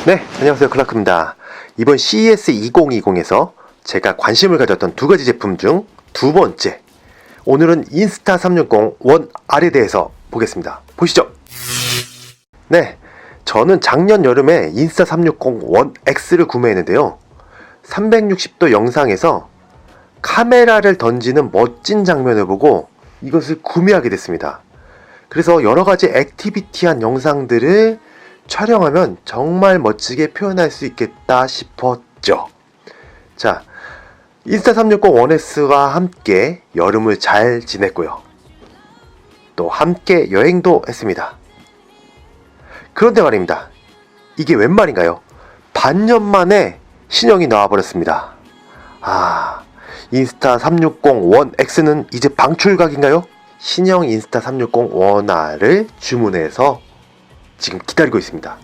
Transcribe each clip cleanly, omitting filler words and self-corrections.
네, 안녕하세요. 클라크입니다. 이번 CES 2020에서 제가 관심을 가졌던 두 가지 제품 중 두 번째, 오늘은 인스타 360 원 R에 대해서 보겠습니다. 보시죠. 네, 저는 작년 여름에 인스타 360 원 X를 구매했는데요. 360도 영상에서 카메라를 던지는 멋진 장면을 보고 이것을 구매하게 됐습니다. 그래서 여러가지 액티비티한 영상들을 촬영하면 정말 멋지게 표현할 수 있겠다 싶었죠. 자, 인스타 360 원 X와 함께 여름을 잘 지냈고요. 또 함께 여행도 했습니다. 그런데 말입니다. 이게 웬 말인가요? 반년 만에 신형이 나와버렸습니다. 인스타 360 원 X는 이제 방출각인가요? 신형 인스타 360 원 R을 주문해서 지금 기다리고 있습니다.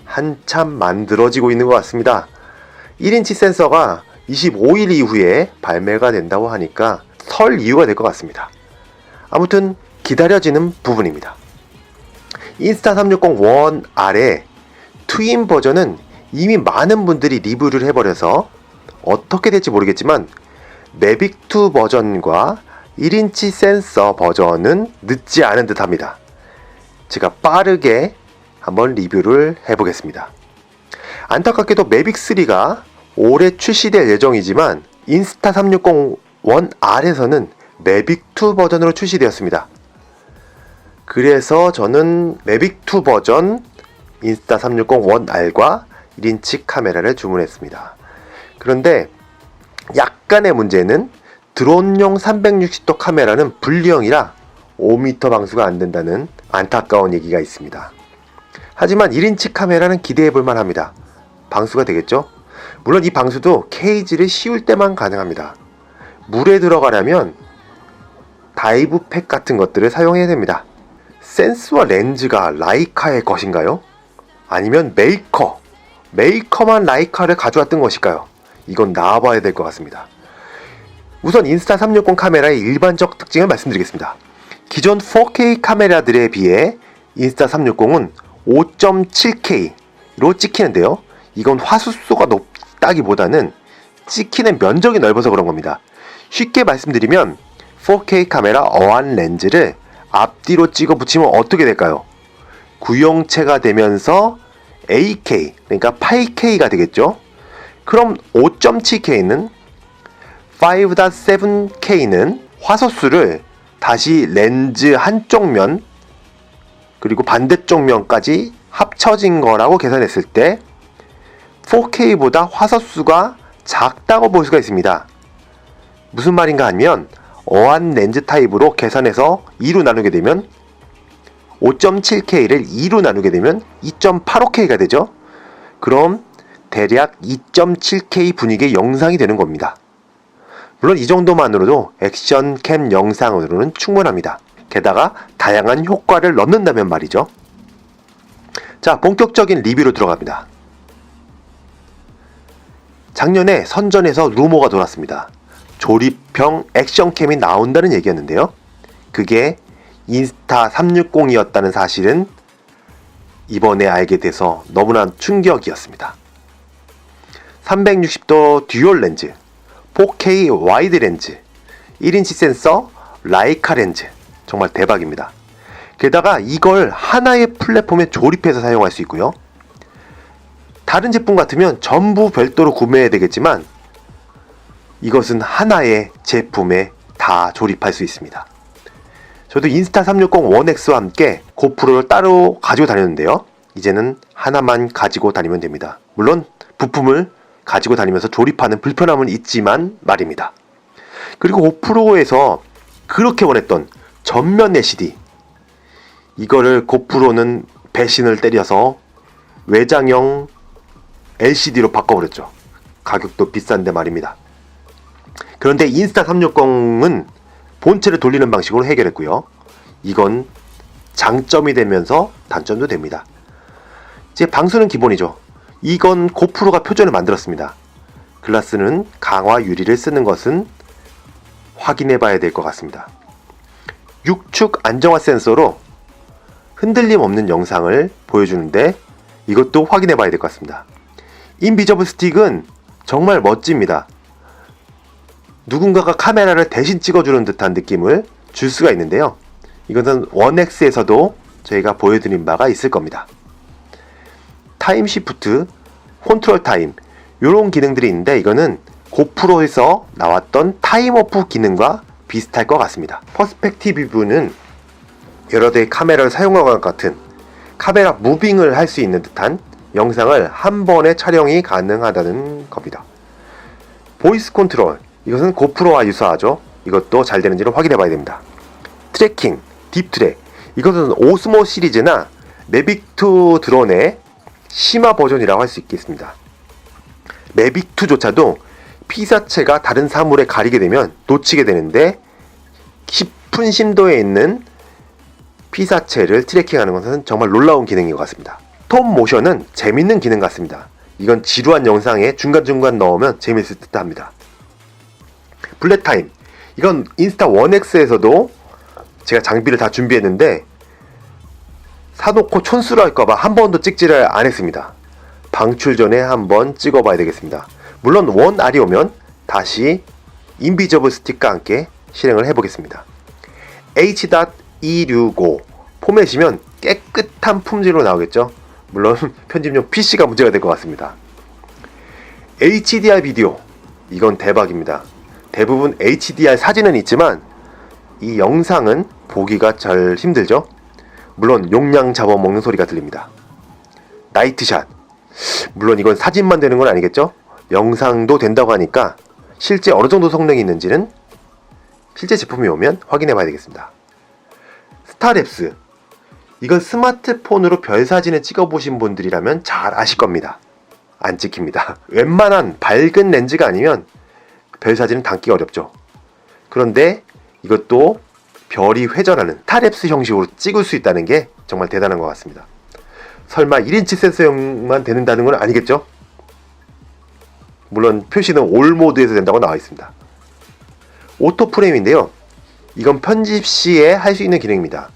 한참 만들어지고 있는 것 같습니다. 1인치 센서가 25일 이후에 발매가 된다고 하니까 설 이유가 될 것 같습니다. 아무튼 기다려지는 부분입니다. 인스타 360 원 R의 트윈 버전은 이미 많은 분들이 리뷰를 해버려서 어떻게 될지 모르겠지만 매빅2 버전과 1인치 센서 버전은 늦지 않은 듯 합니다. 제가 빠르게 한번 리뷰를 해보겠습니다. 안타깝게도 매빅3가 올해 출시될 예정이지만 인스타 360 원 R에서는 매빅2 버전으로 출시되었습니다. 그래서 저는 매빅2 버전 인스타 360 원 R과 1인치 카메라를 주문했습니다. 그런데 약간의 문제는 드론용 360도 카메라는 분리형이라 5m 방수가 안된다는 안타까운 얘기가 있습니다. 하지만 1인치 카메라는 기대해볼만 합니다. 방수가 되겠죠? 물론 이 방수도 케이지를 씌울 때만 가능합니다. 물에 들어가려면 다이브 팩 같은 것들을 사용해야 됩니다. 센스와 렌즈가 라이카의 것인가요? 아니면 메이커만 라이카를 가져왔던 것일까요? 이건 나와봐야 될 것 같습니다. 우선 인스타 360 카메라의 일반적 특징을 말씀드리겠습니다. 기존 4K 카메라들에 비해 인스타 360은 5.7K로 찍히는데요. 이건 화素수가 높다기보다는 찍히는 면적이 넓어서 그런 겁니다. 쉽게 말씀드리면 4K 카메라 어안 렌즈를 앞뒤로 찍어 붙이면 어떻게 될까요? 구형체가 되면서 8K, 그러니까 8K가 되겠죠? 그럼 5.7K는 5.7K는 화소수를 다시 렌즈 한쪽 면 그리고 반대쪽 면까지 합쳐진 거라고 계산했을 때 4K보다 화소수가 작다고 볼 수가 있습니다. 무슨 말인가 하면 어안 렌즈 타입으로 계산해서 2로 나누게 되면 5.7K를 2로 나누게 되면 2.85K가 되죠. 그럼 대략 2.7K 분위기의 영상이 되는 겁니다. 물론 이 정도만으로도 액션캠 영상으로는 충분합니다. 게다가 다양한 효과를 넣는다면 말이죠. 자, 본격적인 리뷰로 들어갑니다. 작년에 선전에서 루머가 돌았습니다. 조립형 액션캠이 나온다는 얘기였는데요. 그게 인스타 360이었다는 사실은 이번에 알게 돼서 너무나 충격이었습니다. 360도 듀얼 렌즈, 4K 와이드 렌즈, 1인치 센서, 라이카 렌즈, 정말 대박입니다. 게다가 이걸 하나의 플랫폼에 조립해서 사용할 수 있고요. 다른 제품 같으면 전부 별도로 구매해야 되겠지만 이것은 하나의 제품에 다 조립할 수 있습니다. 저도 인스타 360 원 X와 함께 고프로를 따로 가지고 다녔는데요. 이제는 하나만 가지고 다니면 됩니다. 물론 부품을 가지고 다니면서 조립하는 불편함은 있지만 말입니다. 그리고 고프로에서 그렇게 원했던 전면 LCD, 이거를 고프로는 배신을 때려서 외장형 LCD로 바꿔버렸죠. 가격도 비싼데 말입니다. 그런데 인스타 360은 본체를 돌리는 방식으로 해결했고요. 이건 장점이 되면서 단점도 됩니다. 이제 방수는 기본이죠. 이건 고프로가 표준을 만들었습니다. 글라스는 강화 유리를 쓰는 것은 확인해 봐야 될 것 같습니다. 6축 안정화 센서로 흔들림 없는 영상을 보여주는데 이것도 확인해 봐야 될 것 같습니다. 인비저블 스틱은 정말 멋집니다. 누군가가 카메라를 대신 찍어주는 듯한 느낌을 줄 수가 있는데요. 이것은 1X에서도 저희가 보여드린 바가 있을 겁니다. 타임 시프트, 컨트롤 타임 이런 기능들이 있는데 이거는 고프로에서 나왔던 타임 오프 기능과 비슷할 것 같습니다. 퍼스펙티브 뷰는 여러 대의 카메라를 사용하는 것 같은 카메라 무빙을 할 수 있는 듯한 영상을 한 번에 촬영이 가능하다는 겁니다. 보이스 컨트롤, 이것은 고프로와 유사하죠. 이것도 잘 되는지를 확인해 봐야 됩니다. 트래킹, 딥 트랙, 이것은 오스모 시리즈나 매빅2 드론의 심화 버전이라고 할 수 있겠습니다. 매빅2조차도 피사체가 다른 사물에 가리게 되면 놓치게 되는데 깊은 심도에 있는 피사체를 트래킹하는 것은 정말 놀라운 기능인 것 같습니다. 톱 모션은 재밌는 기능 같습니다. 이건 지루한 영상에 중간중간 넣으면 재밌을 듯 합니다. 블랙 타임, 이건 인스타 1X에서도 제가 장비를 다 준비했는데 사놓고 촌수를 할까봐 한 번도 찍지를 안 했습니다. 방출 전에 한번 찍어봐야 되겠습니다. 물론 원R이 오면 다시 인비저블 스틱과 함께 실행을 해보겠습니다. H.265 포맷이면 깨끗한 품질로 나오겠죠. 물론 편집용 PC가 문제가 될 것 같습니다. HDR 비디오, 이건 대박입니다. 대부분 HDR 사진은 있지만 이 영상은 보기가 잘 힘들죠. 물론 용량 잡아먹는 소리가 들립니다. 나이트샷, 물론 이건 사진만 되는 건 아니겠죠. 영상도 된다고 하니까 실제 어느 정도 성능이 있는지는 실제 제품이 오면 확인해 봐야 되겠습니다. 스타랩스, 이건 스마트폰으로 별 사진을 찍어보신 분들이라면 잘 아실 겁니다. 안 찍힙니다. 웬만한 밝은 렌즈가 아니면 별 사진은 담기가 어렵죠. 그런데 이것도 별이 회전하는 스타랩스 형식으로 찍을 수 있다는 게 정말 대단한 것 같습니다. 설마 1인치 센서용만 되는다는 건 아니겠죠? 물론 표시는 올 모드에서 된다고 나와 있습니다. 오토 프레임인데요. 이건 편집 시에 할 수 있는 기능입니다.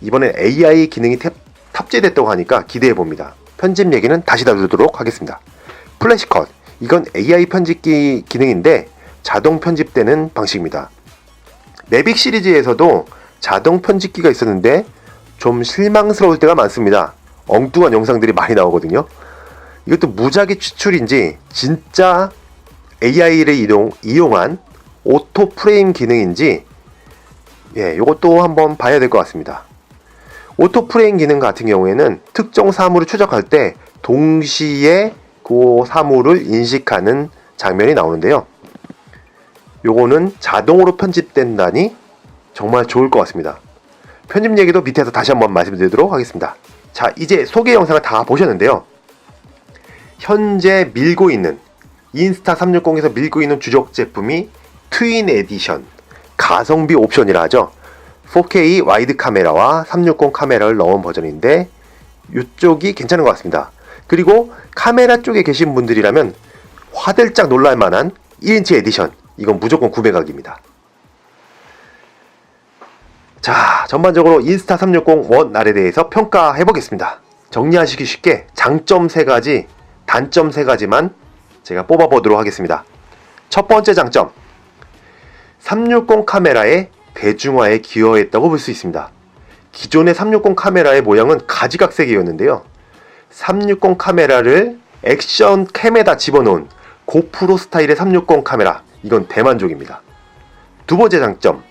이번엔 AI 기능이 탑재됐다고 하니까 기대해 봅니다. 편집 얘기는 다시 다루도록 하겠습니다. 플래시 컷, 이건 AI 편집기 기능인데 자동 편집되는 방식입니다. 매빅 시리즈에서도 자동 편집기가 있었는데 좀 실망스러울 때가 많습니다. 엉뚱한 영상들이 많이 나오거든요. 이것도 무작위 추출인지 진짜 AI를 이용한 오토 프레임 기능인지 이것도 한번 봐야 될 것 같습니다. 오토 프레임 기능 같은 경우에는 특정 사물을 추적할 때 동시에 그 사물을 인식하는 장면이 나오는데요. 요거는 자동으로 편집된다니 정말 좋을 것 같습니다. 편집 얘기도 밑에서 다시 한번 말씀드리도록 하겠습니다. 자, 이제 소개 영상을 다 보셨는데요. 현재 밀고 있는 인스타 360에서 밀고 있는 주력 제품이 트윈 에디션 가성비 옵션이라 하죠. 4K 와이드 카메라와 360 카메라를 넣은 버전인데 이쪽이 괜찮은 것 같습니다. 그리고 카메라 쪽에 계신 분들이라면 화들짝 놀랄만한 1인치 에디션, 이건 무조건 구매각입니다. 자, 전반적으로 인스타 360 1R에 대해서 평가해 보겠습니다. 정리하시기 쉽게 장점 3가지, 단점 3가지만 제가 뽑아보도록 하겠습니다. 첫 번째 장점, 360 카메라의 대중화에 기여했다고 볼 수 있습니다. 기존의 360 카메라의 모양은 가지각색이었는데요. 360 카메라를 액션 캠에다 집어넣은 고프로 스타일의 360 카메라, 이건 대만족입니다. 두 번째 장점,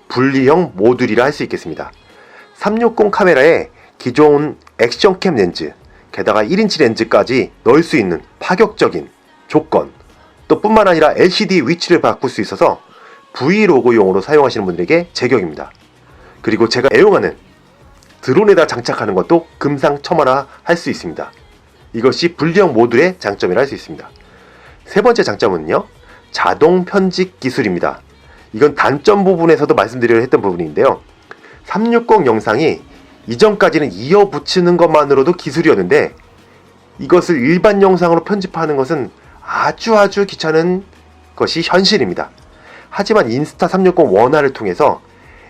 분리형 모듈이라 할 수 있겠습니다. 360 카메라에 기존 액션캠 렌즈, 게다가 1인치 렌즈까지 넣을 수 있는 파격적인 조건, 또 뿐만 아니라 LCD 위치를 바꿀 수 있어서 브이로그용으로 사용하시는 분들에게 제격입니다. 그리고 제가 애용하는 드론에다 장착하는 것도 금상첨화라 할 수 있습니다. 이것이 분리형 모듈의 장점이라 할 수 있습니다. 세 번째 장점은요, 자동 편집 기술입니다. 이건 단점 부분에서도 말씀드리려 했던 부분인데요. 360 영상이 이전까지는 이어붙이는 것만으로도 기술이었는데 이것을 일반 영상으로 편집하는 것은 아주 귀찮은 것이 현실입니다. 하지만 인스타 360 1R을 통해서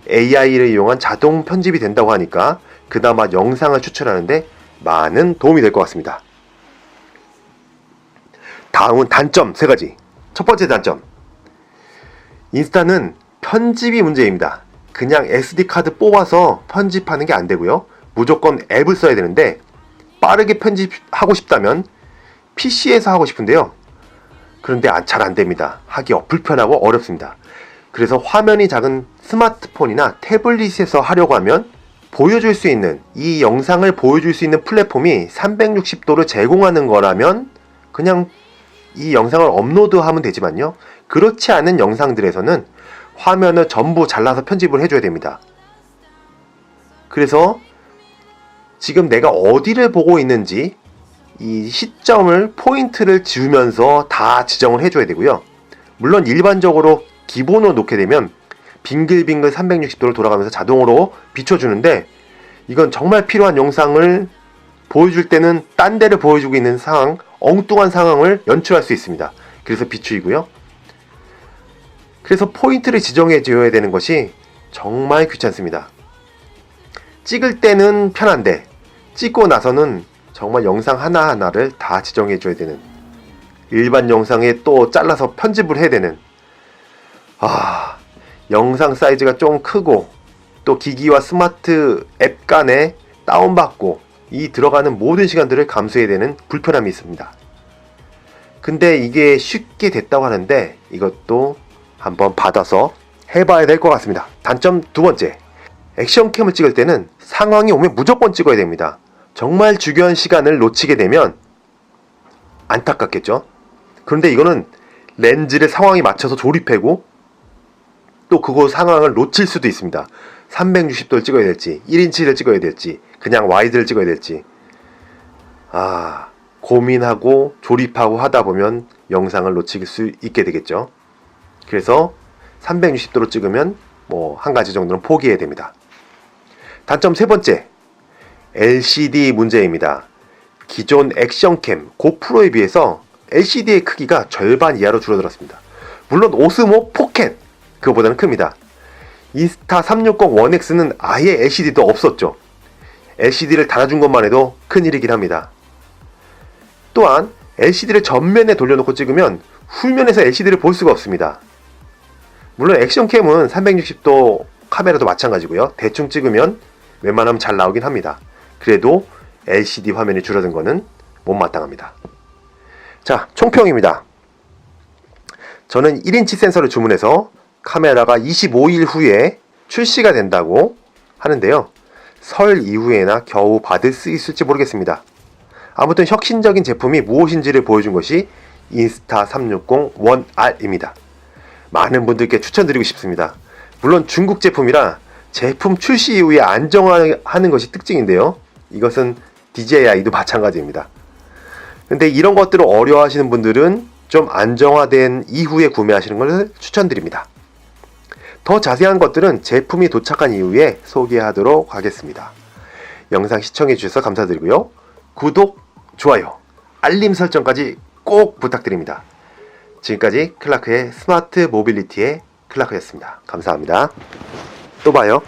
AI를 이용한 자동 편집이 된다고 하니까 그나마 영상을 추출하는데 많은 도움이 될 것 같습니다. 다음은 단점 3가지. 첫 번째 단점. 인스타는 편집이 문제입니다. 그냥 SD카드 뽑아서 편집하는 게 안 되고요. 무조건 앱을 써야 되는데 빠르게 편집하고 싶다면 PC에서 하고 싶은데요. 그런데 잘 안 됩니다. 하기 불편하고 어렵습니다. 그래서 화면이 작은 스마트폰이나 태블릿에서 하려고 하면 보여줄 수 있는, 이 영상을 보여줄 수 있는 플랫폼이 360도를 제공하는 거라면 그냥 이 영상을 업로드하면 되지만요. 그렇지 않은 영상들에서는 화면을 전부 잘라서 편집을 해줘야 됩니다. 그래서 지금 내가 어디를 보고 있는지 이 시점을, 포인트를 지우면서 다 지정을 해줘야 되고요. 물론 일반적으로 기본으로 놓게 되면 빙글빙글 360도를 돌아가면서 자동으로 비춰주는데, 이건 정말 필요한 영상을 보여줄 때는 딴 데를 보여주고 있는 상황, 엉뚱한 상황을 연출할 수 있습니다. 그래서 비추이고요. 그래서 포인트를 지정해 줘야 되는 것이 정말 귀찮습니다. 찍을 때는 편한데 찍고 나서는 정말 영상 하나하나를 다 지정해 줘야 되는, 일반 영상에 또 잘라서 편집을 해야 되는, 영상 사이즈가 좀 크고 또 기기와 스마트 앱 간에 다운받고 이 들어가는 모든 시간들을 감수해야 되는 불편함이 있습니다. 근데 이게 쉽게 됐다고 하는데 이것도 한번 받아서 해봐야 될 것 같습니다. 단점 2번째. 액션캠을 찍을 때는 상황이 오면 무조건 찍어야 됩니다. 정말 중요한 시간을 놓치게 되면 안타깝겠죠. 그런데 이거는 렌즈를 상황에 맞춰서 조립하고 또 그거 상황을 놓칠 수도 있습니다. 360도를 찍어야 될지, 1인치를 찍어야 될지, 그냥 와이드를 찍어야 될지. 고민하고 조립하고 하다 보면 영상을 놓칠 수 있게 되겠죠. 그래서 360도로 찍으면 한 가지 정도는 포기해야 됩니다. 단점 3번째. LCD 문제입니다. 기존 액션캠, 고프로에 비해서 LCD의 크기가 절반 이하로 줄어들었습니다. 물론 오스모 포켓, 그거보다는 큽니다. 인스타 360 1X는 아예 LCD도 없었죠. LCD를 달아준 것만 해도 큰일이긴 합니다. 또한 LCD를 전면에 돌려놓고 찍으면 후면에서 LCD를 볼 수가 없습니다. 물론 액션캠은 360도 카메라도 마찬가지고요. 대충 찍으면 웬만하면 잘 나오긴 합니다. 그래도 LCD 화면이 줄어든 거는 못마땅합니다. 자, 총평입니다. 저는 1인치 센서를 주문해서 카메라가 25일 후에 출시가 된다고 하는데요. 설 이후에나 겨우 받을 수 있을지 모르겠습니다. 아무튼 혁신적인 제품이 무엇인지를 보여준 것이 인스타 360 1R입니다. 많은 분들께 추천드리고 싶습니다. 물론 중국 제품이라 제품 출시 이후에 안정화하는 것이 특징인데요. 이것은 DJI도 마찬가지입니다. 근데 이런 것들을 어려워하시는 분들은 좀 안정화된 이후에 구매하시는 것을 추천드립니다. 더 자세한 것들은 제품이 도착한 이후에 소개하도록 하겠습니다. 영상 시청해 주셔서 감사드리고요. 구독, 좋아요, 알림 설정까지 꼭 부탁드립니다. 지금까지 클라크의 스마트 모빌리티의 클라크였습니다. 감사합니다. 또 봐요.